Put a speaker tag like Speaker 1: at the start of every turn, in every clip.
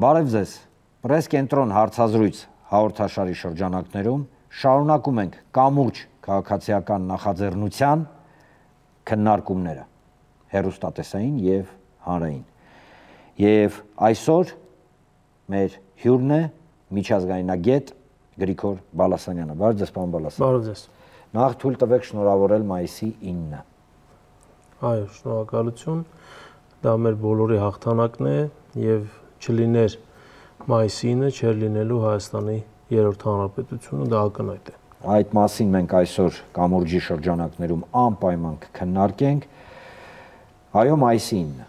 Speaker 1: Բարև ձեզ, Պրես կենտրոն հարցազրույց հաղորդաշարի շրջանակներում շարունակում ենք կամուրջ քաղաքացիական նախաձեռնության քննարկումները, հեռուստատեսային և հանրային։ Եվ այսօր մեր հյուրն է միջազգայնագետ Գրիգոր Բալասանյանը։ Բարև ձեզ, պարոն Բալասանյան։
Speaker 2: Բարև ձեզ։
Speaker 1: Նախ թույլ տվեք շնորհավորել մայիսի 9-ը։
Speaker 2: Այո, շնորհակալություն։ Դա մեր բոլորի հաղթանակն է եւ չլիներ մայիսի 9-ը, չէր լինելու Հայաստանի երրորդ հանրապետությունը, դա ակնհայտ է։
Speaker 1: Այդ մասին մենք այսօր կամուրջի շրջանակներում անպայման կքննարկենք։ Այո, մայիսի 9-ը։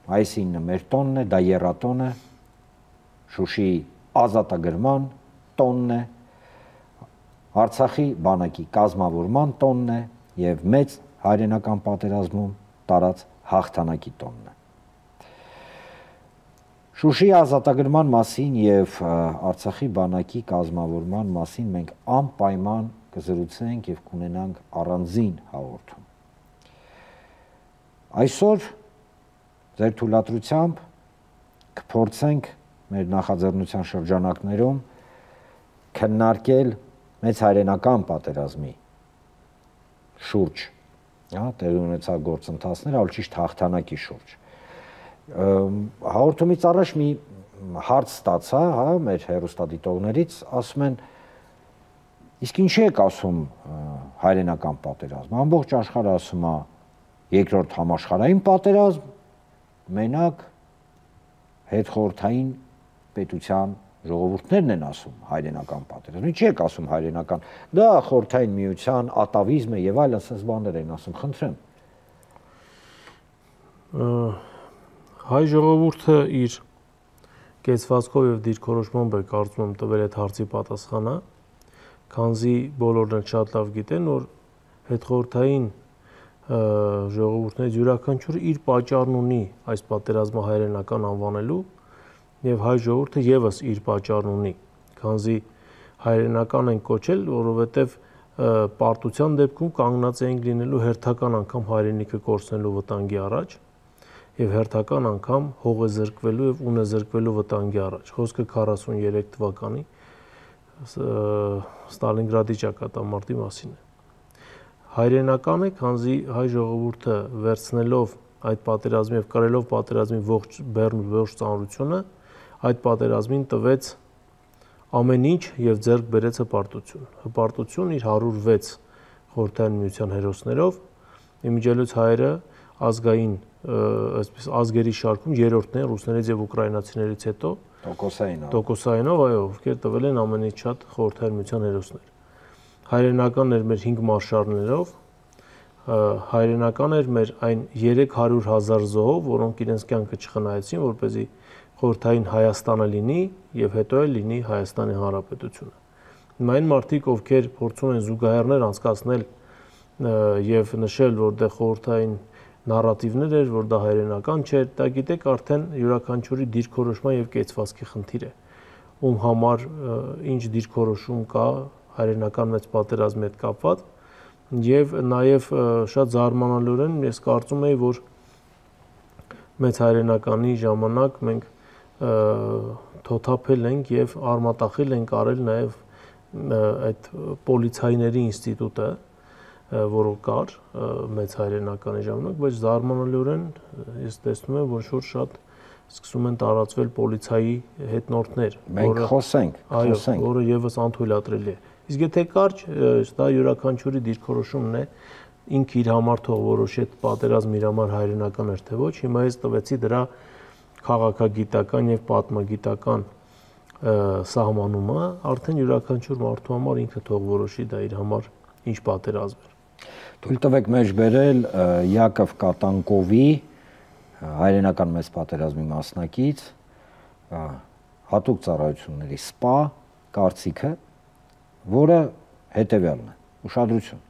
Speaker 1: Մայիսի 9-ը մեր տոնն է, դա եռատոն է, Շուշիի ազատագրման տոնն է, Արցախի բանակի կազմավորման տոնն է եւ մեծ հայրենական պատերազմում տարած հաղթանակի տոնն է։ Շուշիի ազատագրման մասին եւ Արցախի բանակի կազմավորման մասին մենք անպայման կզրուցենք եւ կունենանք առանձին հաղորդում։ Այսօր ձեր թույլատրությամբ կփորձենք մեր նախաձեռնության շրջանակներում քննարկել մեծ հայրենական պատերազմի շուրջ, տեղի ունեցած գործընթացներ, ավելի ճիշտ հաղթանակի շուրջ։ Հաղորդումից առաջ մի հարց ստացա, մեր հեռուստադիտողներից, ասում են, իսկ ինչի եք ասում հայրենական պատերազմ։ Ամբողջ աշխարհը ասում է երկրորդ համաշխարհային պատերազմ, մենակ հետխորհրդային պետության ժողովուրդներն են ասում հայրենական պատերազմ։ Ինչի եք ասում հայրենական։ Դա խորհրդային միության ատավիզմը եւ այլն ասես բաներ են ասում, խնդրեմ։
Speaker 2: Հայ ժողովուրդը իր կեցվածքով եւ դիրքորոշմամբ է կարծում եմ տվել այդ հարցի պատասխանը, քանզի բոլորն էլ շատ լավ գիտեն, որ հետխորհրդային ժողովուրդներից յուրաքանչյուրը իր պատճառն ունի այս պատերազմը հայրենական անվանելու եւ հայ ժողովուրդը եւս իր պատճառն ունի, քանզի հայրենական են կոչել, որովհետեւ պարտության դեպքում կանգնած էին լինելու հերթական անգամ հայրենիքը կորցնելու վտանգի առաջ եւ հերթական անգամ հողը զրկվելու եւ ունը զրկվելու վտանգի առաջ։ Խոսքը 43 թվականի Ստալինգրադի ճակատամարտի մասին է։ Հայրենական է, քանզի հայ ժողովուրդը վերցնելով այդ պատերազմի եւ կրելով պատերազմի ողջ բեռն ու ողջ ծանրությունը, այդ պատերազմին տվեց ամեն ինչ եւ ձեռք բերեց հպարտություն։ Հպարտություն իր 106 խորհրդային միության հերոսներով, իմիջիայլոց հայերը ազգային, այսպես ազգերի շարքում երրորդն են ռուսներից եւ ուկրաինացիներից հետո տոկոսայինով, այո, ովքեր տվել են ամենից շատ խորհրդային միության հերոսներ։ Հայրենական էր մեր 5 մարշալներով, հայրենական էր մեր այն 300,000 զոհով, որոնք իրենց կյանքը չխնայեցին, որպեսզի խորհրդային Հայաստանը լինի եւ հետո էլ լինի Հայաստանի Հանրապետությունը։ Հիմա այն մարդիկ, ովքեր փորձում են զուգահեռներ անցկացնել եւ նշել, որ դա խորհրդային նարատիվներ էր, որ դա հայրենական չէր, դա գիտեք արդեն յուրաքանչյուրի դիրքորոշման եւ կեցվածքի խնդիր է, ում համար ինչ դիրքորոշում կա հայրենական մեծ պատերազմի հետ կապված եւ նաեւ շատ զարմանալիորեն ես կարծում եի, որ մեծ հայրենականի ժամանակ մենք թոթափել ենք եւ արմատախիլ ենք արել նաեւ այդ պոլիցայիների ինստիտուտը, որը կար մեծ հայրենականի ժամանակ, բայց զարմանալիորեն ես տեսնում եմ, որ շատ սկսում են տարածվել պոլիցայի հետնորդներ,
Speaker 1: մենք խոսենք,
Speaker 2: որը եւս անթույլատրելի է։ Իսկ եթե կարճ, դա յուրաքանչյուրի դիրքորոշումն է, ինքը իր համար թող որոշի այդ պատերազմը իր համար հայրենական էր թե ոչ, հիմա ես տվեցի դրա քաղաքագիտական եւ պատմագիտական սահմանումը, արդեն յուրաքանչյուր մարդու համար ինքը թող որոշի դա իր համար ինչ պատերազմ է։
Speaker 1: Թույլ տվեք մեջ բերել Յակով Կատանկովի հայրենական մեծ պատերազմի մասնակից հատուկ ծառայությունների սպա կարծիքը, որը հետևյալն է, ուշադրություն։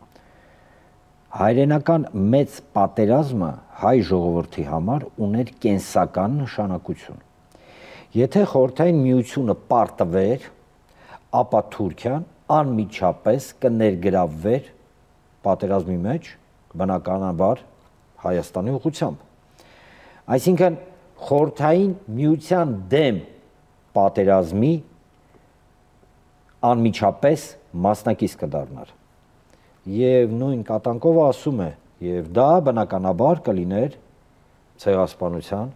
Speaker 1: Հայրենական մեծ պատերազմը հայ ժողովրդի համար ուներ կենսական նշանակություն։ Եթե խորհրդային միությունը պարտվեր, ապա Թուրքիան անմիջապես կներգրավվեր պատերազմի մեջ, բնականաբար Հայաստանի ուղղությամբ։ Այսինքն խորհրդային միության դեմ պատերազմի անմիջապես մասնակից կդառնար։ Եվ նույն կատանկովը ասում է, եւ դա բնականաբար կլիներ ցեղասպանության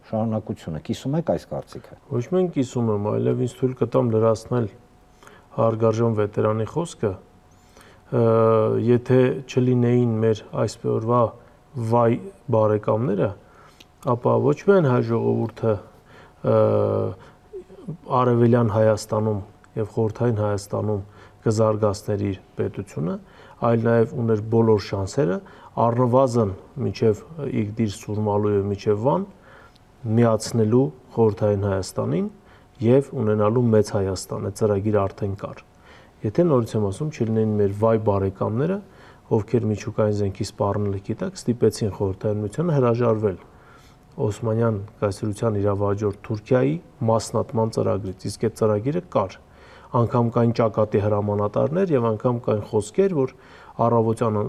Speaker 1: շարունակությունը։ Կիսում եք այս կարծիքը։
Speaker 2: Ոչ մենք կիսում եմ, այլև ինձ թույլ կտամ լրացնել հարգարժան վետերանի խոսքը, եթե չլինեին մեր այսօրվա վայ բարեկամները, ապա ոչ միայն հայ ժողովուրդը Արևելյան Հայաստանում եւ Խորհրդային Հայաստանում կզարգացներ իր պետությունը, այլ նաեւ ուներ բոլոր շանսերը առնվազն մինչեւ Իգդիր Սուրմալու եւ մինչեւ Վան միացնելու Խորհրդային Հայաստանին եւ ունենալու Մեծ Հայաստան, այդ ծրագիրը արդեն կար։ Եթե նորից եմ ասում, չլինեին մեր վայ բարեկամները, ովքեր միջուկային զենքի սպառնալիքի տակ ստիպեցին Խորհրդային Միությանը հրաժարվել Օսմանյան կայսրության իրավահաջորդ Թուրքիայի մասնատման ծրագրից, իսկ այդ ծրագիրը կար։ Անգամ կային ճակատի հրամանատարներ եւ անգամ կային խոսքեր, որ առավոտյան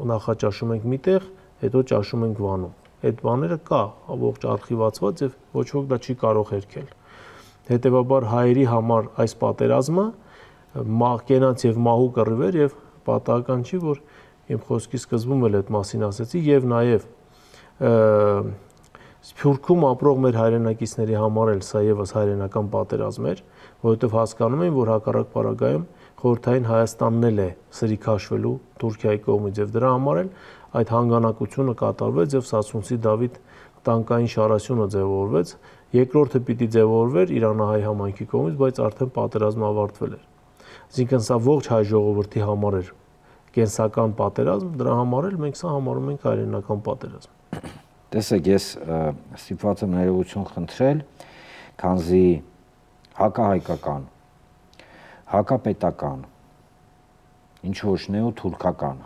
Speaker 2: նախաճաշում ենք միտեղ, հետո ճաշում ենք Վանում։ Այդ բաները կա, ողջ արխիվացված եւ ոչ ոք դա չի կարող հերքել։ Հետևաբար հայերի համար այս պատերազմը կենաց եւ մահու կռիվ էր եւ պատահական չի, որ իմ խոսքի սկզբում էլ այդ մասին ասեցի եւ նաեւ Սփյուռքում ապրող մեր հայրենակիցների համար էլ սա եւս հայրենական պատերազմ էր, որովհետեւ հասկանում էին, որ հակառակ պարագայում Խորհրդային Հայաստանն էլ է սրի քաշվելու Թուրքիայի կողմից եւ դրա համար էլ այդ հանգանակությունը կատարվեց եւ Սասունցի Դավիթ տանկային շարասյունը ձևավորվեց, երկրորդը պիտի ձևավորվեր Իրանահայ համայնքի կողմից, բայց արդեն պատերազմը ավարտվել էր։ Այսինքն սա ողջ հայ ժողովրդի համար էր կենսական պատերազմ, դրա համար էլ մենք սա համարում ենք հայրենական պատերազմ։
Speaker 1: Տեսեք, ես ստիպված եմ ներողություն խնդրել, քանզի հակահայկական, հակապետական, ինչ ոչ նեոթուրքական,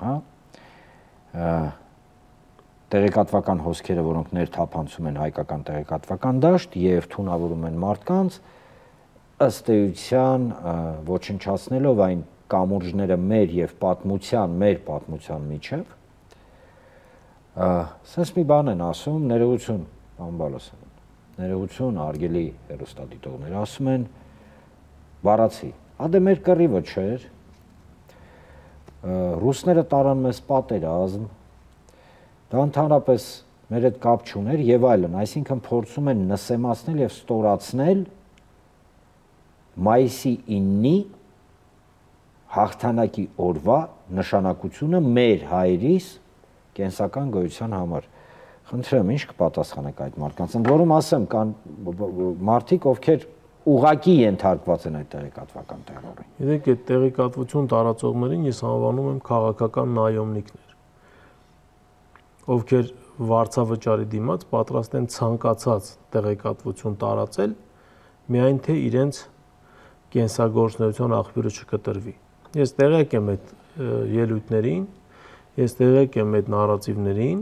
Speaker 1: տեղեկատվական հոսքերը, որոնք ներթափանցում են հայկական տեղեկատվական դաշտ եւ թունավորում են մարդկանց, ըստ էության ոչնչացնելով այն կամուրջները մեր պատմության միջև, սենց մի բան են ասում, ներողություն, պարոն Բալասյան, ներողություն, արգելի հեռուստադիտողներ, ասում են բառացի, դե մեր կռիվը չէր, ռուսները տարան մեզ պատերազմ, դա ընդհանրապես մեր հետ կապ չուներ եւ այլն, այսինքն փորձում են նսեմացնել եւ ստորացնել մայիսի 9-ի հաղթանակի օրվա նշանակությունը մեր հայրիս կենսական գոյության համար։ Խնդրեմ, ինչ կպատասխանեք այդ մարդկանց, ընդ որում ասեմ, կան մարդիկ, ովքեր ուղղակի ենթարկված են այդ տեղեկատվական տերորին։
Speaker 2: Գիտեք, այդ տեղեկատվություն տարածողներին ես անվանում եմ քաղաքական նայոմնիկներ, ովքեր վարձավճարի դիմաց պատրաստ են ցանկացած տեղեկատվություն տարածել, միայն թե իրենց կենսագործունեության աղբյուրը չկտրվի։ Ես տեղյակ եմ այդ ելույթներին, ես տեղյակ եմ այդ նարատիվներին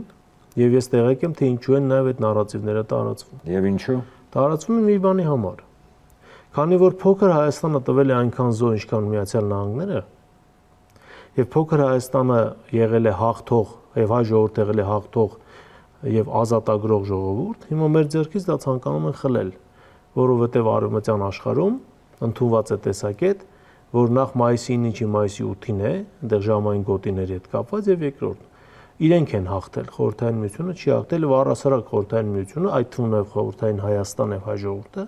Speaker 2: եւ ես տեղյակ եմ թե ինչու են նաեւ այդ նարատիվները տարածվում։
Speaker 1: Եվ ինչու։
Speaker 2: Տարածվում են մի բանի համար։ Քանի որ փոքր Հայաստանը տվել է այնքան զոհ, ինչքան Միացյալ Նահանգները, եւ փոքր Հայաստանը եղել է հաղթող եւ հայ ժողովուրդը եղել է հաղթող եւ ազատագրող ժողովուրդ, հիմա մեր ձեռքից դա ցանկանում են խլել, որովհետեւ արևմտյան աշխարհում ընդունված է տեսակետ, որ նախ մայիսի 9-ի մայիսի 8-ին է, այնտեղ ժամային գոտիների հետ կապված եւ երկրորդ իրենք են հաղթել, Խորհրդային Միությունը չի հաղթել եւ առհասարակ Խորհրդային Միությունը, այդ թվում եւ Խորհրդային Հայաստան եւ հայ ժողովուրդը,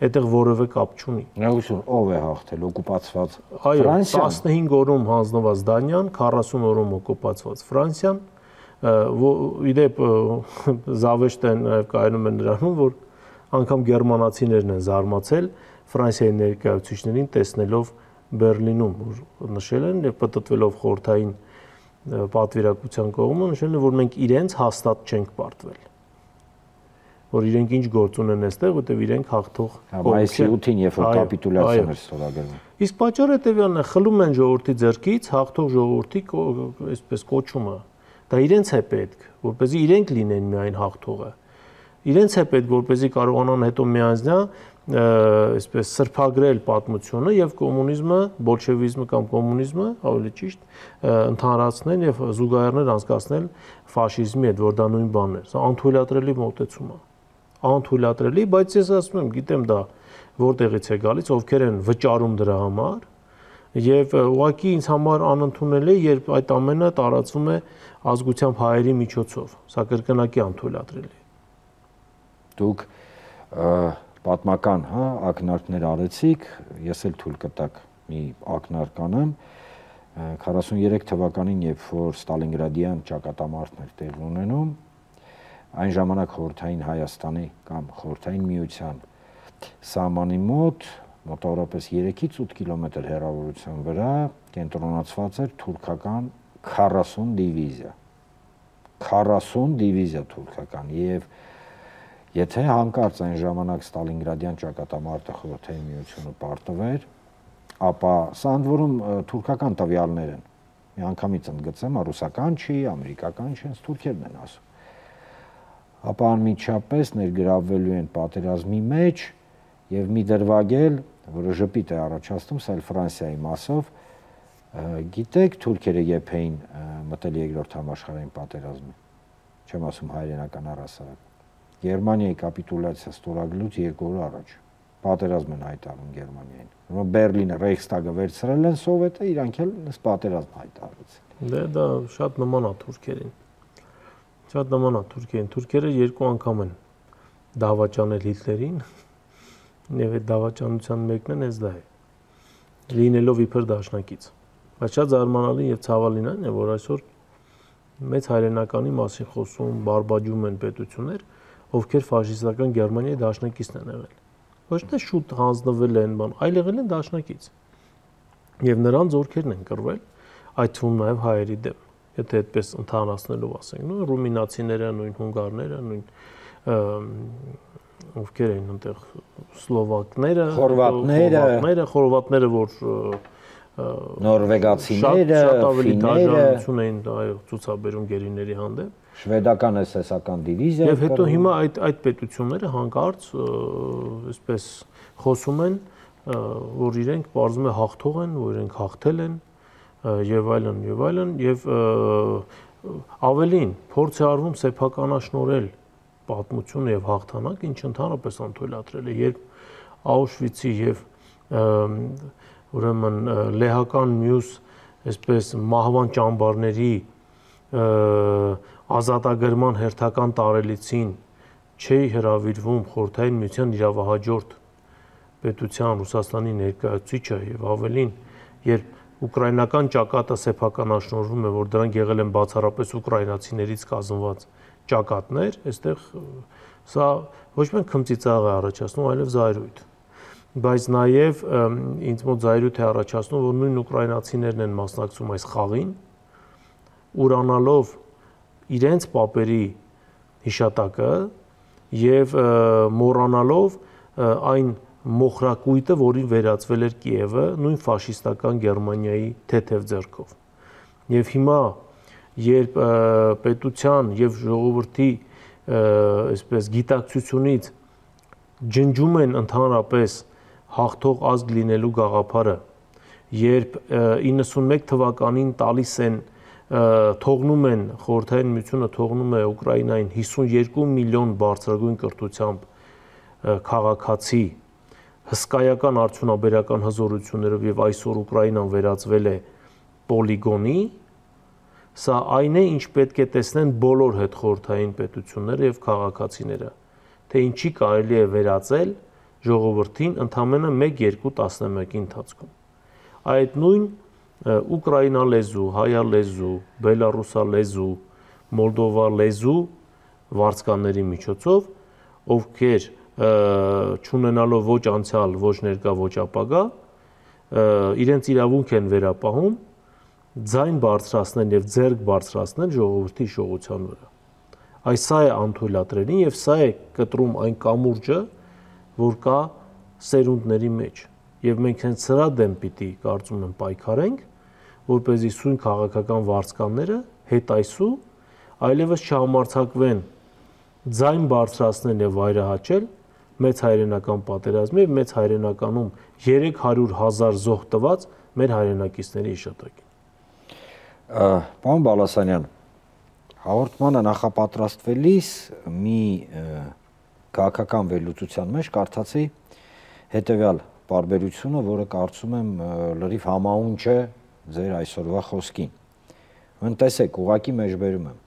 Speaker 2: այդտեղ որևէ կապ չունի։
Speaker 1: Ներողություն, ով է հաղթել, օկուպացված
Speaker 2: Ֆրանսիան։ 15 օրում հանձնված Դանիան, 40 օրում օկուպացված Ֆրանսիան, իդեպ զավեշտեն նաեւ կայանում են նրանում, որ անգամ գերմանացիներն են զարմացել Ֆրանսիայի ներկայացուցիչներին տեսնելով Բերլինում, որ նշել են եւ պատտվելով խորհրդային պատվիրակության կողմը, նշել են, որ մենք իրենց հաստատ չենք պարտվել, որ իրենք ինչ գործ ունեն այստեղ, որտեղ իրենք հաղթող
Speaker 1: մայիսի 8-ին, երբ որ կապիտուլյացիան էր ստորագրվում։
Speaker 2: Իսկ պատճառը հետեւյալն է, խլում են ժողովրդի ձեռքից հաղթող ժողովրդի այսպես կոչումը, դա իրենց է պետք, որպեսզի իրենք լինեն միայն հաղթողը, իրենց է պետք, որպեսզի կարողանան հետո միանձնյա այսպես սրբագրել պատմությունը եւ կոմունիզմը, բոլշևիզմը կամ կոմունիզմը, ավելի ճիշտ, ընդհանրացնել եւ զուգահեռներ անցկացնել ֆաշիզմի հետ, որ դա նույն բանն է։ Սա անթույլատրելի մոտեցում է։ Անթույլատրելի, բայց ես ասում եմ, գիտեմ դա որտեղից է գալիս, ովքեր են վճարում դրա համար, եւ ուղղակի ինձ համար անընդունելի է, երբ այդ ամենը տարածվում է ազգությամբ հայերի միջոցով, սա կրկնակի անթույլատրելի է։
Speaker 1: Դուք պատմական, ակնարկներ արեցիք, ես էլ թույլ կտակ մի ակնարկ անեմ 43 թվականին, երբ որ Ստալինգրադյան ճակատամարտն էր տեղի ունենում, այն ժամանակ խորհրդային Հայաստանի կամ խորհրդային միության սահմանի մոտավորապես 3-ից 8 կիլոմետր հեռավորության վրա կենտրոնացված էր թուրքական 40 դիվիզիա։ 40 դիվիզիա թուրքական, եւ եթե հանկարծ այն ժամանակ Ստալինգրադյան ճակատամարտը խորհրդային միությունը պարտվեր, ապա սա ընդ որում թուրքական տվյալներ են։ Միանգամից ընդգծեմ, ռուսական չի, ամերիկական չի, հենց թուրքերն են ասում։ Ապա անմիջապես ներգրավվելու են պատերազմի մեջ եւ մի դրվագել, որը ժպիտ է առաջացնում, սա Ֆրանսիայի մասով, գիտեք, թուրքերը երբ էին մտել երկրորդ համաշխարհային պատերազմին, չեմ ասում հայրենական առհասարակ, Գերմանիայի կապիտուլյացիա ստորագրելուց 2 օր առաջ պատերազմ են հայտարարում Գերմանիային։ Ուրեմն Բերլինը Ռեյխստագը վերցրել են սովետը, իրանք էլ պատերազմ հայտարարեցին։
Speaker 2: Դա շատ նման է թուրքերին։ Շատ նման է թուրքերին։ Թուրքերը 2 անգամ են դավաճանել Հիտլերին, եւ այդ դավաճանության մեկն էլ էս դա է։ Լինելով իբր դաշնակից։ Բայց շատ զարմանալի եւ ցավալին այն է, որ այսօր մեծ հայրենականի մասին խոսում, բարբաջում են պետություններ, ովքեր ֆաշիստական Գերմանիայի դաշնակիցն են եղել։ Ոչ թե շուտ հանձնվել են, այլ եղել են դաշնակից։ Եվ նրանց զորքերն են կռվել, այդ թվում նաև հայերի դեմ։ Եթե այդպես ընդհանրացնելով ասենք, նույն ռումինացիները, նույն հունգարները, նույն ովքեր են այնտեղ սլովակները, խորվատները, որ
Speaker 1: նորվեգացիները,
Speaker 2: շատ ավելի դաժանություն էին ցուցաբերում գերիների հանդեպ։
Speaker 1: Շվեդական էսեսական դիվիզիա։
Speaker 2: Եվ հետո հիմա այդ պետությունները հանկարծ այսպես խոսում են, որ իրենք բարձում է հաղթող են, որ իրենք հաղթել են եւ այլն, եւ ավելին փորձ է արվում սեփականաշնորհել պատմությունը եւ հաղթանակ, ինչ ընդհանրապես անթույլատրել է, երբ Աուշվիցի եւ ուրեմն լեհական մյուս այսպես մահվան ճամբարների ազատագրման հերթական տարելիցին չի հրավիրվում խորհրդային միության իրավահաջորդ պետության Ռուսաստանի ներկայացուցիչը եւ ավելին, երբ ուկրաինական ճակատը սեփականաշնորհվում է, որ դրանք եղել են բացառապես ուկրաինացիներից կազմված ճակատներ, այստեղ սա ոչ միայն քմծիծաղ է առաջացնում, այլև զայրույթ։ Բայց նաև ինձ մոտ զայրույթ է առաջացնում, որ նույն ուկրաինացիներն են մասնակցում այս խաղին, ուրանալով իրենց պապերի հիշատակը եւ մոռանալով այն մոխրակույտը, որին վերածվել էր Կիևը նույն ֆաշիստական Գերմանիայի թեթև ձեռքով։ Եվ հիմա, երբ պետության եւ ժողովրդի այսպես գիտակցությունից ջնջում են ընդհանրապես հաղթող ազգ լինելու գաղափարը, երբ 91 թվականին տալիս են թողնում են խորհրդային միությունը թողնում է Ուկրաինային 52 միլիոն բարձրագույն կրթությամբ քաղաքացի հսկայական արդյունաբերական հզորություններով եւ այսօր Ուկրաինան վերածվել է պոլիգոնի, սա այն է, ինչ պետք է տեսնեն բոլոր հետխորհրդային պետությունները եւ քաղաքացիները, թե ինչի կարելի է վերածել ժողովրդին ընդամենը 1-2 տասնամյակի ընթացքում։ Այդ նույն ուկրաինալեզու, հայալեզու, բելարուսալեզու, մոլդովալեզու վարձկանների միջոցով, ովքեր չունենալով ոչ անցյալ, ոչ ներկա, ոչ ապագա, իրենց իրավունք են վերապահում ձայն բարձրացնել եւ ձեռք բարձրացնել ժողովրդի իշխողության վրա։ Այս սա է անթույլատրելին եւ սա է կտրում այն կամուրջը, որ կա սերունդների մեջ։ Եվ մենք հենց սրա դեմ պիտի կարծում եմ պայքարենք, որպեսզի սույն քաղաքական վարձկանները հետայսու այլևս չհամարձակվեն ձայն բարձրացնել եւ վայրահաչել մեծ հայրենական պատերազմի եւ մեծ հայրենականում 300,000 զոհ տված մեր հայրենակիցների հիշատակին։
Speaker 1: Պարոն Բալասանյան, հաղորդմանը նախապատրաստվելիս մի քաղաքական վերլուծության մեջ կարդացի հետևյալ բարբերությունը, որը կարծում եմ լրիվ համահունչ է ձեր այսօրվա խոսքին։ Տեսեք, ուղղակի մեջբերում եմ։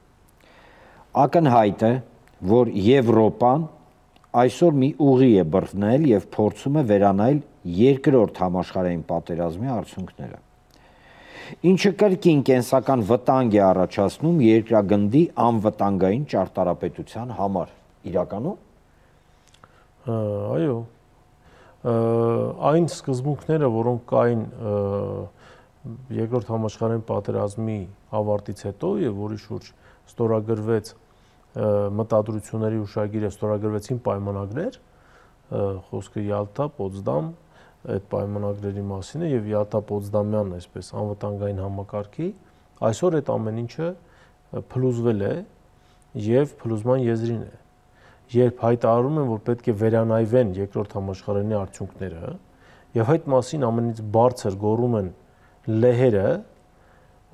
Speaker 1: Ակնհայտ է, որ Եվրոպան այսօր մի ուղի է բռնել եւ փորձում է վերանայել երկրորդ համաշխարհային պատերազմի արդյունքները, ինչը կրկին կենսական վտանգ է առաջացնում երկրագնդի անվտանգային ճարտարապետության համար։ Իրականում
Speaker 2: այո, այն սկզբունքները, որոնք կային երկրորդ համաշխարհային պատերազմի ավարտից հետո եւ որի շուրջ ստորագրվեց մտադրությունների հուշագիրը, ստորագրվեցին պայմանագրեր, խոսքը Յալթա, Պոտսդամ, այդ պայմանագրերի մասին է եւ Յալթա-Պոտսդամյան այսպես անվտանգային համակարգի, այսօր այդ ամեն ինչը փլուզվել է եւ փլուզման եզրին է։ Երբ հայտարարում են, որ պետք է վերանայվեն երկրորդ համաշխարհային արդյունքները եւ այդ մասին ամենից բարձր գոռում են լեհերը,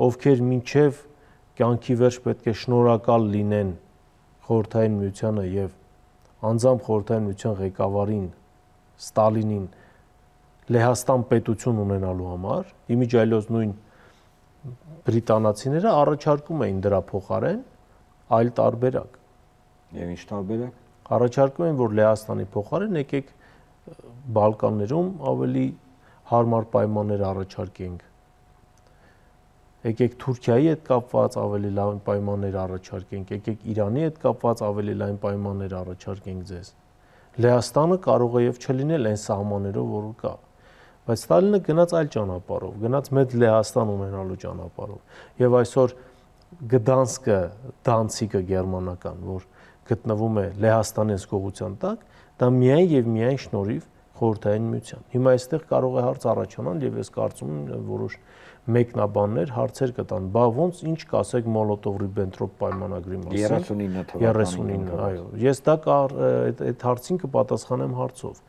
Speaker 2: ովքեր մինչեւ կյանքի վերջ պետք է շնորհակալ լինեն Խորհրդային Միությանը եւ անձամբ Խորհրդային Միության ղեկավարին Ստալինին Լեհաստան պետություն ունենալու համար, իմիջիայլոց նույն բրիտանացիները առաջարկում էին դրա փոխարեն այլ տարբերակ։
Speaker 1: Եվ ինչ տարբերակ։
Speaker 2: Առաջարկում են, որ Լեհաստանի փոխարեն եկեք Բալկաններում ավելի հարմար պայմաններ առաջարկենք։ Եկեք Թուրքիայի հետ կապված ավելի լավ պայմաններ առաջարկենք, եկեք Իրանի հետ կապված ավելի լավ պայմաններ առաջարկենք ձեզ։ Լեհաստանը կարող է եւ չլինել այն սահմաններով, որ կա։ Բայց Ստալինը գնաց այլ ճանապարհով, գնաց մեծ Լեհաստան ունենալու ճանապարհով։ Եվ այսօր Գդանսկը, Դանցիգը գերմանական, որ գտնվում է Լեհաստանի զգողության տակ, դա միայն եւ միայն շնորհիվ Խորհրդային Միության։ Հիմա այստեղ կարող է հարց առաջանալ եւ ես կարծում եմ որոշ մեկնաբաններ հարցեր կտան, բա ոնց ինչ կասեք Մոլոտով-Ռիբենտրոպ պայմանագրի մասին։ 39, այո։ Ես դա այդ հարցին կպատասխանեմ հարցով։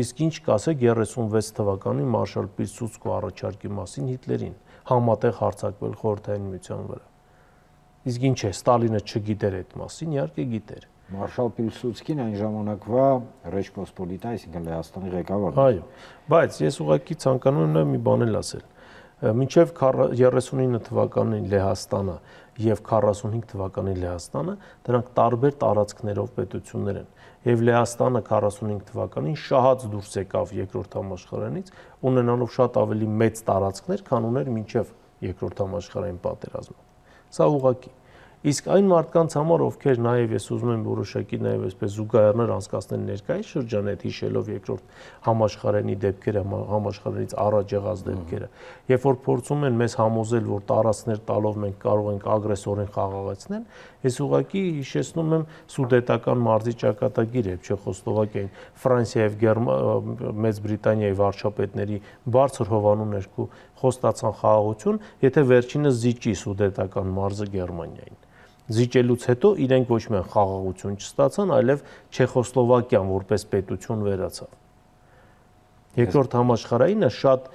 Speaker 2: Իսկ ինչ կասեք 36 թվականի Մարշալ Պիլսուդսկու առաջարկի մասին Հիտլերին, համատեղ հարձակվել Խորհրդային Միության վրա։ Իսկ ինչ է, Ստալինը չգիտեր այդ մասին, իհարկե գիտեր։
Speaker 1: Մարշալ Պիլսուդսկին այն ժամանակվա Ռեչպոսպոլիտա, այսինքն Լեհաստանի ղեկավարն
Speaker 2: էր։ Այո, բայց ես ուղղակի ցանկանում եմ մի բան էլ ասել։ Մինչև 39 թվականի Լեհաստանը եւ 45 թվականի Լեհաստանը դրանք տարբեր տարածքներով պետություններ են։ Եվ Լեհաստանը 45 թվականին շահած դուրս եկավ երկրորդ համաշխարհայինից, ունենալով շատ ավելի մեծ տարածքներ, քան ուներ մինչև երկրորդ համաշխարհային պատերազմը։ Սա ուղղակի։ Իսկ այն մարդկանց համար, ովքեր նաև ես ուզում եմ որոշակի նաև այսպես զուգահեռներ անցկացնել ներկայիս շրջանը, այդ հիշելով երկրորդ համաշխարհայինի դեպքերը, համաշխարհայինից առաջ եղած դեպքերը, երբ որ փորձում են մեզ համոզել, որ տարածքներ տալով մենք կարող ենք ագրեսորին խաղաղեցնել, ես ուղղակի հիշեցնում եմ Սուդետական մարզի ճակատագիրը, Չեխոսլովակիային, Ֆրանսիա եւ Մեծ Բրիտանիայի վարչապետների բարձր հովանու ներքո խոստացան խաղաղություն, եթե վերջինս զիջի Սուդետական մարզը Գերմանիային։ Զիջելուց հետո իրենք ոչ միայն խաղաղություն չստացան, այլև Չեխոսլովակիան որպես պետություն վերացավ։ Երկրորդ համաշխարհայինը շատ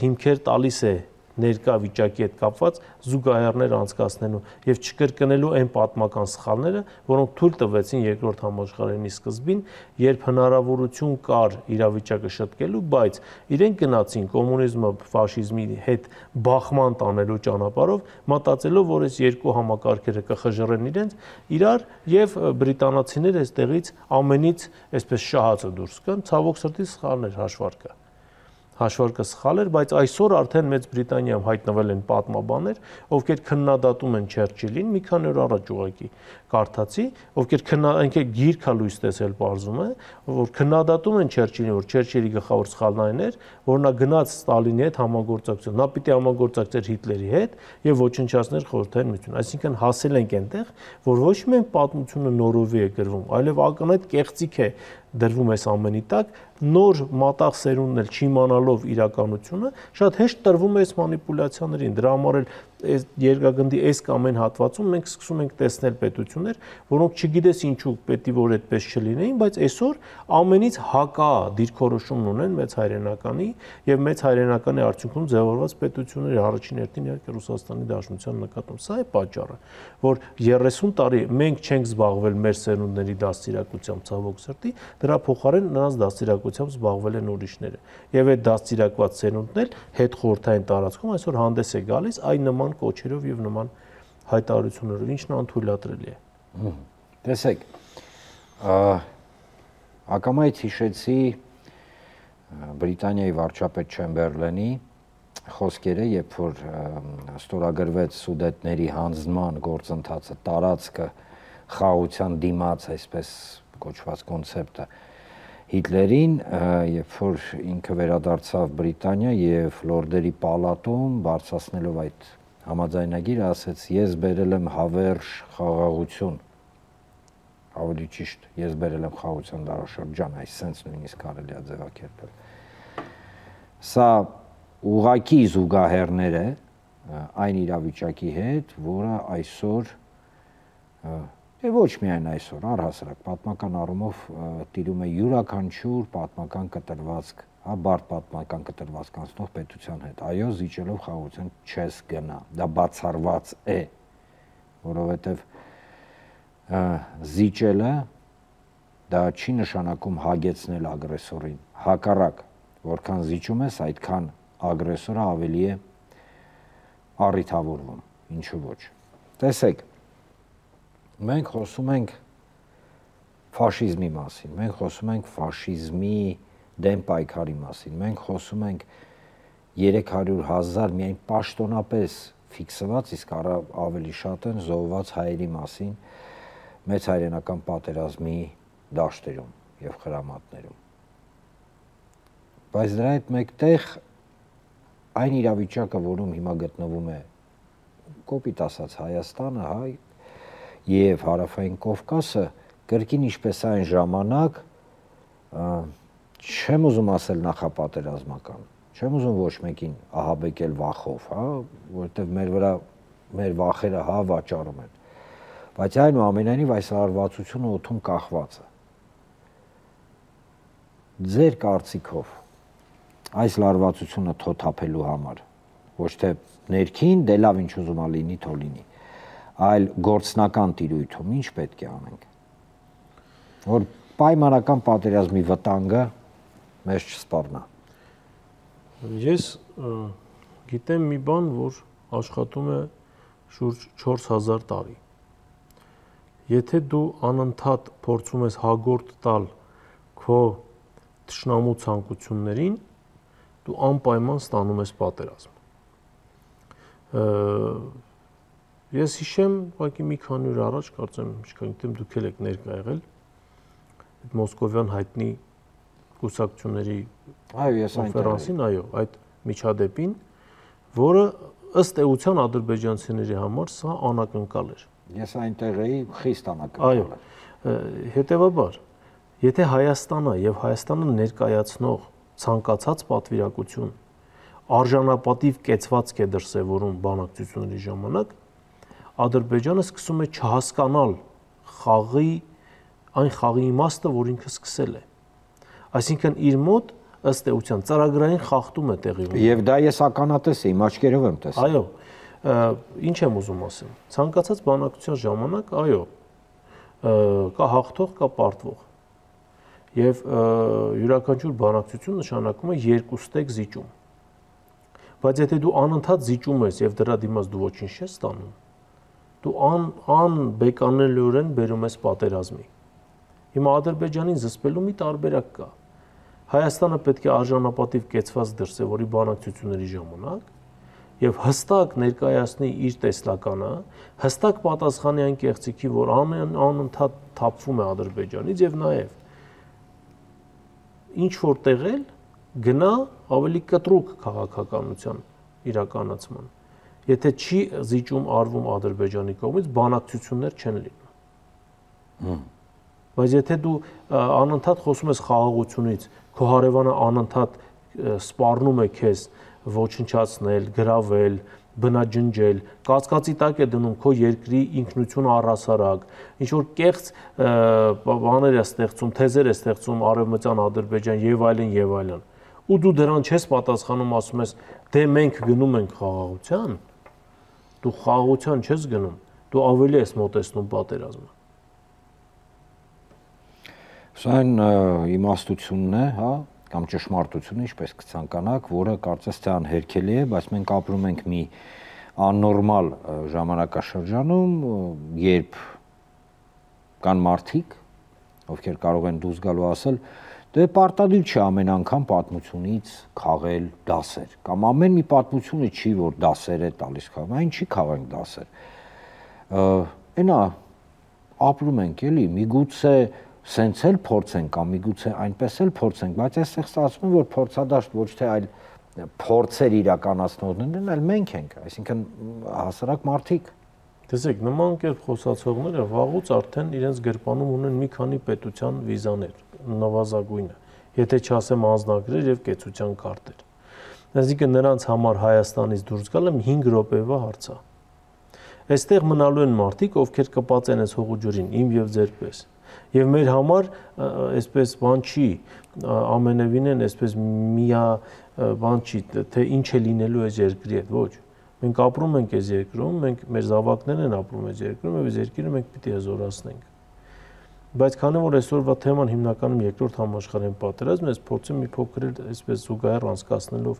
Speaker 2: հիմքեր տալիս է ներկա վիճակի հետ կապված զուգահեռներ անցկացնելու եւ չկրկնելու այն պատմական սխալները, որոնք թույլ տվեցին երկրորդ համաշխարհայինի սկզբին, երբ հնարավորություն կար իրավիճակը շտկելու, բայց իրենք գնացին կոմունիզմը ֆաշիզմի հետ բախման տանելու ճանապարհով, մտածելով, որ այս երկու համակարգերը կխժռեն իրենց իրար եւ բրիտանացիները այստեղից ամենից այսպես շահածը դուրս գան, ցավոք սրտի սխալներ հաշվարկը։ Հաշվարկը սխալ էր, բայց այսօր արդեն Մեծ Բրիտանիայում հայտնվել են պատմաբաններ, ովքեր քննադատում են Չերչիլին, մի քանի օր առաջ ուղղակի կարդացի, ովքեր գիրքա լույս տեսել բարձում է, որ քննադատում են Չերչիլին, որ Չերչիլի գլխավոր սխալն այն էր, որ նա գնաց Ստալինի հետ համագործակցություն, նա պիտի համագործակցեր Հիտլերի հետ եւ ոչնչացներ Խորհրդային Միություն։ Այսինքն հասել ենք այնտեղ, որ ոչ միայն պատմությունը նորովի է գրվում, այլև ակնհայտ կեղծիք է դրվում այս ամենի տակ, նոր մատաղ սերունդն էլ չիմանալով իրականությունը, շատ հեշտ տրվում է այս մանիպուլյացիաներին, դրա համար էլ երկրագնդի այս կամ այն հատվածում մենք սկսում ենք տեսնել պետություններ, որոնք չգիտես ինչու պետք է որ այդպես չլինեին, բայց այսօր ամենից հակա դիրքորոշումն ունեն մեծ հայրենականի եւ մեծ հայրենականի արդյունքում ձևավորված պետությունների առաջին հերթին իհարկե Ռուսաստանի Դաշնության նկատմամբ։ Սա է պատճառը, որ 30 տարի մենք չենք զբաղվել մեր սերունդների դաստիարակությամբ ցավոք սրտի, դրա փոխարեն նրանց դաստիարակությամբ զբաղվել են ուրիշները։ Եվ այդ դաստիարակված սերունդն էլ հետ խորհրդային տարածքում այսօր հանդես է գալիս այն նման կոչերով եւ նման հայտարարություններով, ինչն անթույլատրելի է։
Speaker 1: Տեսեք, ակամայից հիշեցի Բրիտանիայի վարչապետ Չեմբերլենի խոսքերը, երբ որ ստորագրվեց Սուդետների հանձնման գործընթացը, տարածքը խաղաղության դիմաց, այսպես կոչված կոնցեպտը Հիտլերին, երբ որ ինքը վերադարձավ Բրիտանիա եւ Լորդերի պալատում բարձրացնելով այդ համաձայնագիրը ասեց. ես բերել եմ հավերժ խաղաղություն, ավելի ճիշտ, ես բերել եմ խաղաղության դարաշրջան, այս sense նույնիսկ կարելի է ձևակերպել։ Սա ուղղակի զուգահեռներ է այն իրավիճակի հետ, որը այսօր եւ ոչ միայն այսօր, առհասարակ պատմական առումով տիրում է յուրաքանչյուր պատմական կտրվածք, բարդ պատմական կտրվածք անցնող պետության հետ։ Այո, զիջելով խաղաղության չես գնա։ Դա բացառված է, որովհետեւ զիջելը դա չի նշանակում հագեցնել ագրեսորին։ Հակառակ, որքան զիջում ես, այդքան ագրեսորը ավելի է առիթավորվում, ինչու ոչ։ Տեսեք, մենք խոսում ենք ֆաշիզմի մասին, մենք խոսում ենք ֆաշիզմի դեմ պայքարի մասին, մենք խոսում ենք 300,000 միայն պաշտոնապես ֆիքսված, իսկ ավելի շատ են զոհված հայերի մասին մեծ հայրենական պատերազմի դաշտերում եւ խրամատներում։ Բայց դրա հետ մեկտեղ այն իրավիճակը, որում հիմա գտնվում է կոպիտ ասած Հայաստանը, եւ Հարավային Կովկասը, կրկին ինչպես այն ժամանակ, չեմ ուզում ասել նախապատերազմական, չեմ ուզում ոչ մեկին ահաբեկել վախով, որովհետեւ մեր վրա մեր վախերը վաճառում են, բայց այնուամենայնիվ այս լարվածությունը օդում կախված է։ Ձեր կարծիքով այս լարվածությունը թոթափելու համար ոչ թե ներքին, դե լավ ինչ ուզում ա լինի, թող լինի, այլ գործնական տիրույթում ինչ պետք է անենք, որ պայմանական պատերազմի վտանգը մեզ չսպառնա։
Speaker 2: Ես գիտեմ մի բան, որ աշխատում է շուրջ 4000 տարի։ Եթե դու անընդհատ փորձում ես հագորդ տալ քո թշնամու ցանկություններին, դու անպայման ստանում ես պատերազմ։ Ես հիշեմ, ուղղակի մի քանի օր առաջ, կարծեմ, չգիտեմ, դուք եք ներկա եղել այդ մոսկովյան հայտնի կուսակցությունների կոնֆերանսին, այո, այդ միջադեպին, որը ըստ էության ադրբեջանցիների համար սա անակնկալ էր։
Speaker 1: Ես այնտեղ էի, խիստ անակնկալ էր։
Speaker 2: Այո, հետևաբար, եթե Հայաստանը եւ Հայաստանը ներկայացնող ցանկացած պատվիրակություն արժանապատիվ կեցվածք է դրսևորում բանակցությունների ժամանակ, Ադրբեջանը սկսում է չհասկանալ այն խաղի իմաստը, որ ինքը սկսել է։ Այսինքն իր մոտ ըստ էության ծրագրային խախտում է տեղի ունենում։
Speaker 1: Եվ դա ես ականատես եմ, իմ աչքերով եմ տեսել։
Speaker 2: Այո, ինչ եմ ուզում ասել։ Ցանկացած բանակցության ժամանակ, այո, կա հաղթող, կա պարտվող։ Եվ յուրաքանչյուր բանակցություն նշանակում է երկու ստեկ զիջում։ Բայց եթե դու անընդհատ զիջում ես եւ դրա դիմաց դու ոչինչ չես ստանում, դու անբեկանելիորեն բերում ես պատերազմի։ Հիմա Ադրբեջանին զսպելու մի տարբերակ կա։ Հայաստանը պետք է արժանապատիվ կեցված դրսևորի բանակցությունների ժամանակ եւ հստակ ներկայացնի իր տեսլականը, հստակ պատասխանի այն կեղծիքի, որ անընդհատ թափվում է Ադրբեջանից եւ նաեւ ինչ որ տեղել գնա ավելի կտրուկ քաղաքականության իրականացման։ Եթե չի զիջում արվում Ադրբեջանի կողմից, բանակցություններ չեն լինում։ Բայց եթե դու անընդհատ խոսում ես խաղաղությունից, քո հարևանը անընդհատ սպառնում է քեզ ոչնչացնել, գրավել, բնաջնջել, կասկածի տակ է դնում քո երկրի ինքնությունը առհասարակ, ինչ որ կեղծ բաներ է ստեղծում, թեզեր է ստեղծում Արևմտյան Ադրբեջան եւ այլն, ու դու դրան չես պատասխանում, ասում ես, դե մենք գնում ենք խաղաղության, դու խաղաղության չես գնում, դու ավելի ես մոտեցնում պատերազմը։
Speaker 1: Սա այն իմաստությունն է, հա, կամ ճշմարտությունը, ինչպես կցանկանաք, որը կարծես թե անհերքելի է, բայց մենք ապրում ենք մի աննորմալ ժամանակաշրջանում, երբ կան մարդիկ, ովքեր կարող են դուրս գալ ու ասել, դե պարտադիր չի ամեն անգամ պատմությունից քաղել դասեր, կամ ամեն մի պատմությունը չի, որ դասեր է տալիս քաղել, այն չի քաղենք դասեր։ Այնա ապրում ենք էլի, միգուցե սենց էլ փորձենք կամ միգուցե այնպես էլ փորձենք, բայց այստեղ ստացվում է, որ փորձադաշտ ոչ թե այլ փորձեր իրականացնողներն են, այլ մենք ենք, այսինքն հասարակ մարդիկ։
Speaker 2: Տեսեք, նման կերպ խոսացողները վաղուց արդեն իրենց գրպանում ունեն մի քանի պետության վիզաներ, նվազագույնը, եթե չասեմ անձնագրեր եւ կեցության կարտեր։ Այսինքն նրանց համար Հայաստանից դուրս գալը 5 րոպեվա հարց է։ Այստեղ մնալու են մարդիկ, ովքեր կպածեն այս հողու ջուրին, իմ եւ ձեր պես։ Եվ մեր համար այսպես բան չի, ամենևին են այսպես միա բան չի, թե ինչ է լինելու այս երկրի հետ, ոչ։ Մենք ապրում ենք այս երկրում, մեր զավակներն են ապրում այս երկրում, եւ այս երկիրը մենք պիտի հզորացնենք։ Բայց քանի որ այսօրվա թեման հիմնականում երկրորդ համաշխարհային պատերազմն է, ես փորձեմ մի փոքր այսպես զուգահեռ անցկացնելով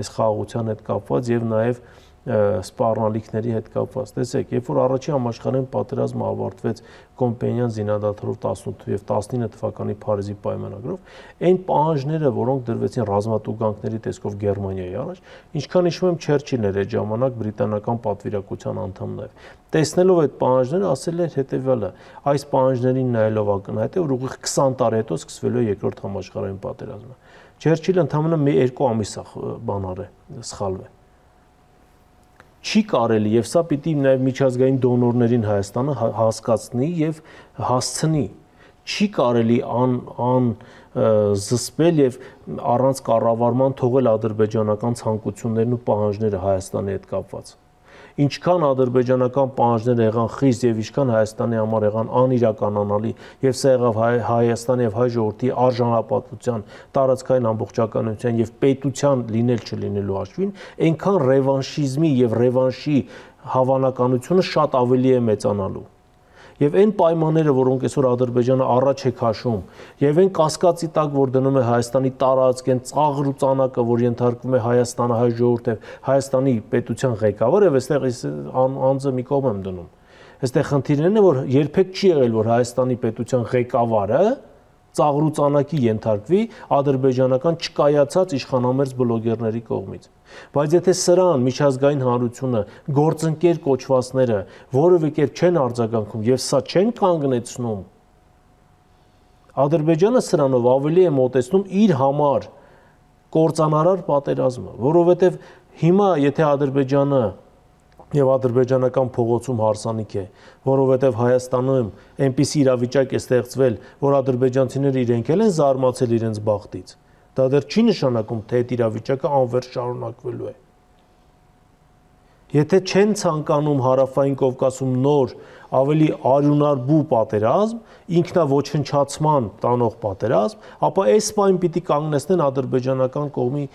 Speaker 2: այս խաղաղության հետ կապված եւ նաեւ սպառնալիքների հետ կապված։ Տեսեք, երբ որ առաջին համաշխարհային պատերազմը ավարտվեց Կոմպենյան զինադատարով 18 եւ 19 թվականի Փարիզի պայմանագրով, այն պահանջները, որոնք դրվեցին ռազմատուգանքների տեսքով Գերմանիայի առաջ, ինչքան հիշում եմ Չերչիլն էր այդ ժամանակ բրիտանական պատվիրակության անդամն էր։ Տեսնելով այդ պահանջները, ասել էր հետեւյալը. այս պահանջներին նայելով ակնհայտ է, որ ուղիղ 20 տարի հետո սկսվելու է երկրորդ համաշխարհային պատերազմը։ Չերչիլը ընդամենը 2 ամիս բան արել, սխալվել։ Չի կարելի եւ սա պիտի նաեւ միջազգային դոնորներին Հայաստանը հասկացնի եւ հասցնի։ Չի կարելի զսպել եւ առանց կառավարման թողել ադրբեջանական ցանկություններն ու պահանջները Հայաստանի հետ կապված։ Ինչքան ադրբեջանական պահանջներ եղան խիստ եւ ինչքան Հայաստանի համար եղան անիրականանալի եւ սա եղավ Հայաստանի եւ հայ ժողովրդի արժանապատվության, տարածքային ամբողջականության եւ պետության լինել չլինելու հաշվին, այնքան ռևանշիզմի եւ ռևանշի հավանականությունը շատ ավելի է մեծանալու։ Եվ այն պայմանները, որոնք այսօր Ադրբեջանը առաջ է քաշում, եւ այն կասկածի տակ, որ դնում է Հայաստանի տարածք, այն ծաղր ու ծանակը, որ ենթարկվում է Հայաստանը, հայ ժողովուրդը, Հայաստանի պետության ղեկավարը, եւ այստեղ անձը մի կողմ եմ դնում։ Այստեղ խնդիրն է, որ երբեք չի եղել, որ Հայաստանի պետության ղեկավարը ծաղր ու ծանակի ենթարկվի ադրբեջանական չկայացած իշխանամերձ բլոգերների կողմից։ Բայց եթե սրան միջազգային հանրությունը, գործընկեր կոչվածները որևէ կերպ չեն արձագանքում եւ սա չեն կանգնեցնում, Ադրբեջանը սրանով ավելի է մոտեցնում իր համար կործանարար պատերազմը, որովհետեւ հիմա եթե Ադրբեջանը եւ ադրբեջանական փողոցում հարսանիք է, որովհետեւ Հայաստանում այնպիսի իրավիճակ է ստեղծվել, որ ադրբեջանցիները իրենք են զարմացել իրենց բախտից։ Դա դեռ չի նշանակում, թե այդ իրավիճակը անվերջ շարունակվելու է։ Եթե չեն ցանկանում Հարավային Կովկասում նոր ավելի արյունարբու պատերազմ, ինքնաոչնչացման տանող պատերազմ, ապա այս պայն պիտի կանգնեցնեն ադրբեջանական կողմի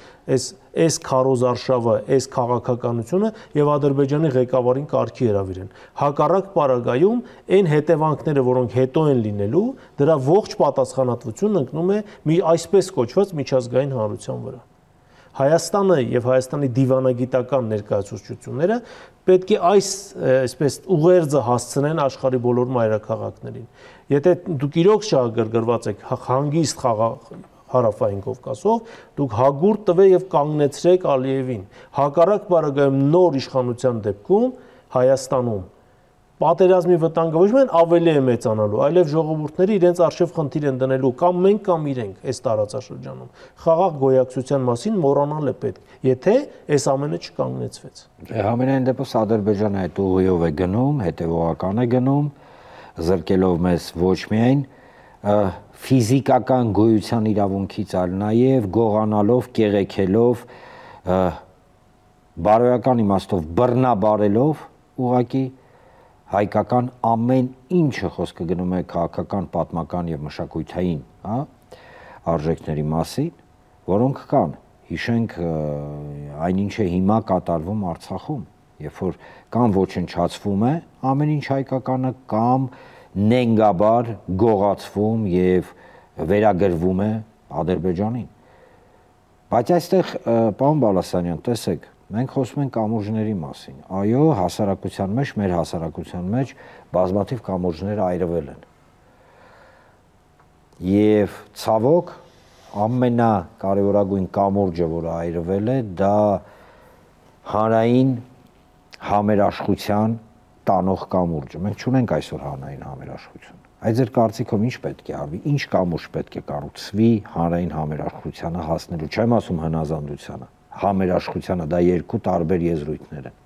Speaker 2: այս քարոզարշավը, այս քաղաքականությունը եւ Ադրբեջանի ղեկավարին կարգի հրավիրեն։ Հակառակ պարագայում այն հետևանքները, որոնք հետո են լինելու, դրա ողջ պատասխանատվությունն ընկնում է մի այսպես կոչված միջազգային հանրության վրա։ Հայաստանը եւ Հայաստանի դիվանագիտական ներկայացուցչությունները պետք է այսպես ուղերձը հասցնեն աշխարհի բոլոր մայրաքաղաքներին։ Եթե դուք իրոք շահագրգռված եք հանգիստ Հարավային Կովկասով, դուք հագուրդ տվեք եւ կանգնեցրեք Ալիևին։ Հակառակ բaragայում նոր իշխանության դեպքում Հայաստանում պատերազմի վտանգը ոչ միայն ավելի է մեծանալու, այլև ժողովուրդները իրենց արժեվ խնդիր են դնելու կամ մենք կամ իրենք այս տարածաշրջանում։ Խաղաղ գոյակցության մասին մոռանալ է պետք, եթե այս ամենը չկանգնեցվեց։
Speaker 1: Համենայն դեպս Ադրբեջանը այդ ուղիով է գնում, հետևողական է գնում, զրկելով մեզ ոչ միայն ֆիզիկական գոյության իրավունքից, այլ նաև գողանալով, կեղեքելով բարոյական իմաստով բռնաբարելով ուղղակի հայկական ամեն ինչը խոսքը գնում է քաղաքական, պատմական եւ մշակութային, հա, արժեքների մասին, որոնք կան։ Հիշենք այն ինչը հիմա կատարվում Արցախում, երբ որ կամ ոչնչացվում է ամեն ինչ հայկականը, կամ նենգաբար գողացվում եւ վերագրվում է Ադրբեջանին։ Բայց այստեղ, պարոն Բալասանյան, տեսեք, մենք խոսում ենք կամուրջների մասին։ Այո, հասարակության մեջ, մեր հասարակության մեջ բազմաթիվ կամուրջներ այրվել են։ Եվ ցավոք ամենակարևորագույն կամուրջը, որը այրվել է, դա հանրային համերաշխության տանող կամուրջը։ Մենք չունենք այսօր հանրային համերաշխություն։ Այդ ձեր կարծիքով ինչ պետք է արվի, ինչ կամուրջ պետք է կառուցվի հանրային համերաշխությանը հասնելու, չեմ ասում հնազանդությանը, համերաշխությանը, դա երկու տարբեր եզրույթներ են։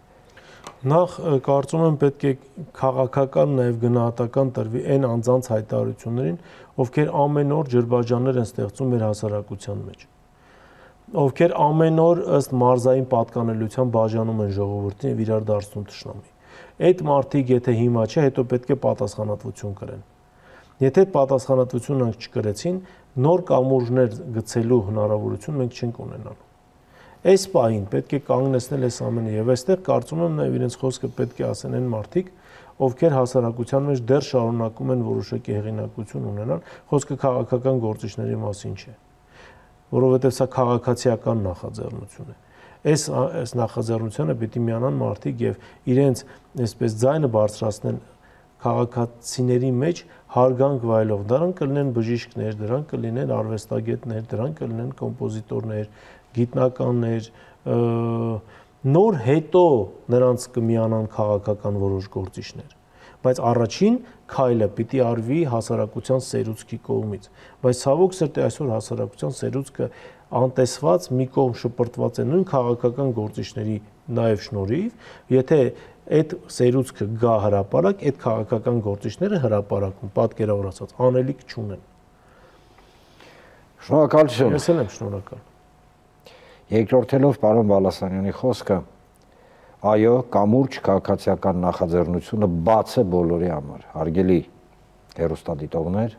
Speaker 2: Նախ կարծում եմ պետք է քաղաքական նաև գնահատական տրվի այն անձանց հայտարարություններին, ովքեր ամեն օր ջրբաժաններ են ստեղծում մեր հասարակության մեջ, ովքեր ամեն օր ըստ մարզային պատկանելիության բաժանում են ժողովրդին եւ իրար դարձնում թշնամի։ Այդ մարդիկ եթե հիմա չէ, հետո պետք է պատասխանատվություն կրեն։ Եթե այդ պատասխանատվությունը չկրեցին, նոր կամուրջներ գցելու հնարավորություն մենք չենք ունենալու։ Այս պահին պետք է կանգնեցնել այս ամենը եւ այստեղ կարծում եմ նաեւ իրենց խոսքը պետք է ասեն այն մարդիկ, ովքեր հասարակության մեջ դեռ շարունակում են որոշակի հեղինակություն ունենալ, խոսքը քաղաքական գործիչների մասին չէ, որովհետեւ սա քաղաքացիական նախաձեռնություն է։ Այս նախաձեռնությանը պիտի միանան մարդիկ եւ իրենց այսպես ձայնը բարձրացնեն քաղաքացիների մեջ հարգանք վայելող, դրանք կլինեն բժիշկներ, դրանք կլինեն արվեստագետներ, դրանք կլինեն կոմպոզիտորներ, գիտնականներ, նոր հետո նրանց կմիանան քաղաքական որոշ գործիչներ, բայց առաջին քայլը պիտի արվի հասարակության սերուցքի կողմից, բայց ցավոք սրտի այսօր հասարակության սերուցքը անտեսված մի կողմ շպրտված է նույն քաղաքական գործիչների նաև շնորհիվ, եթե այդ սերուցքը գա հրապարակ, այդ քաղաքական գործիչները հրապարակում պատկերավոր ասած անելիք չունեն։
Speaker 1: Շնորհակալություն։
Speaker 2: Ես էլ եմ շնորհակալ։
Speaker 1: Երկրորդելով պարոն Բալասանյանի խոսքը, այո, կամուրջ քաղաքացիական նախաձեռնությունը բաց է բոլորի համար, հարգելի հեռուստադիտողներ,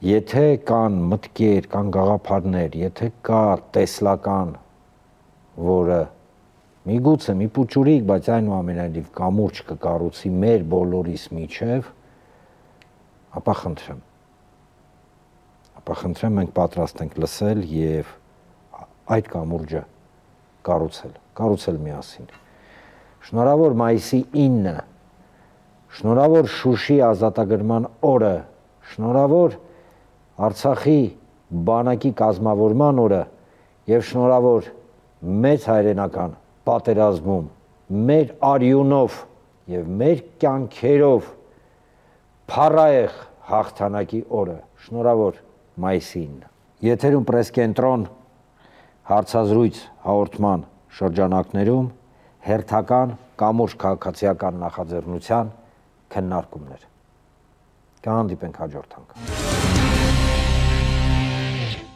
Speaker 1: եթե կան մտքեր, կան գաղափարներ, եթե կա տեսլական, որը միգուցե մի փուչուրիկ, բայց այնուամենայնիվ կամուրջ կկառուցի մեր բոլորիս միջև, ապա խնդրեմ մենք պատրաստ ենք լսել եւ այդ կամուրջը կառուցել միասին։ Շնորհավոր մայիսի 9-ը, շնորհավոր Շուշի ազատագրման օրը, շնորհավոր Արցախի բանակի կազմավորման օրը եւ շնորհավոր մեծ հայրենական պատերազմում մեր արյունով եւ մեր կյանքերով փառահեղ հաղթանակի օրը, շնորհավոր մայիսի 9-ը։ Եթերում պրեսկենտրոն հարցազրույց հաղորդման շրջանակներում հերթական կամուրջ քաղաքացիական նախաձեռնության քննարկումներ։ Կհանդիպենք հաջորդ անգամ։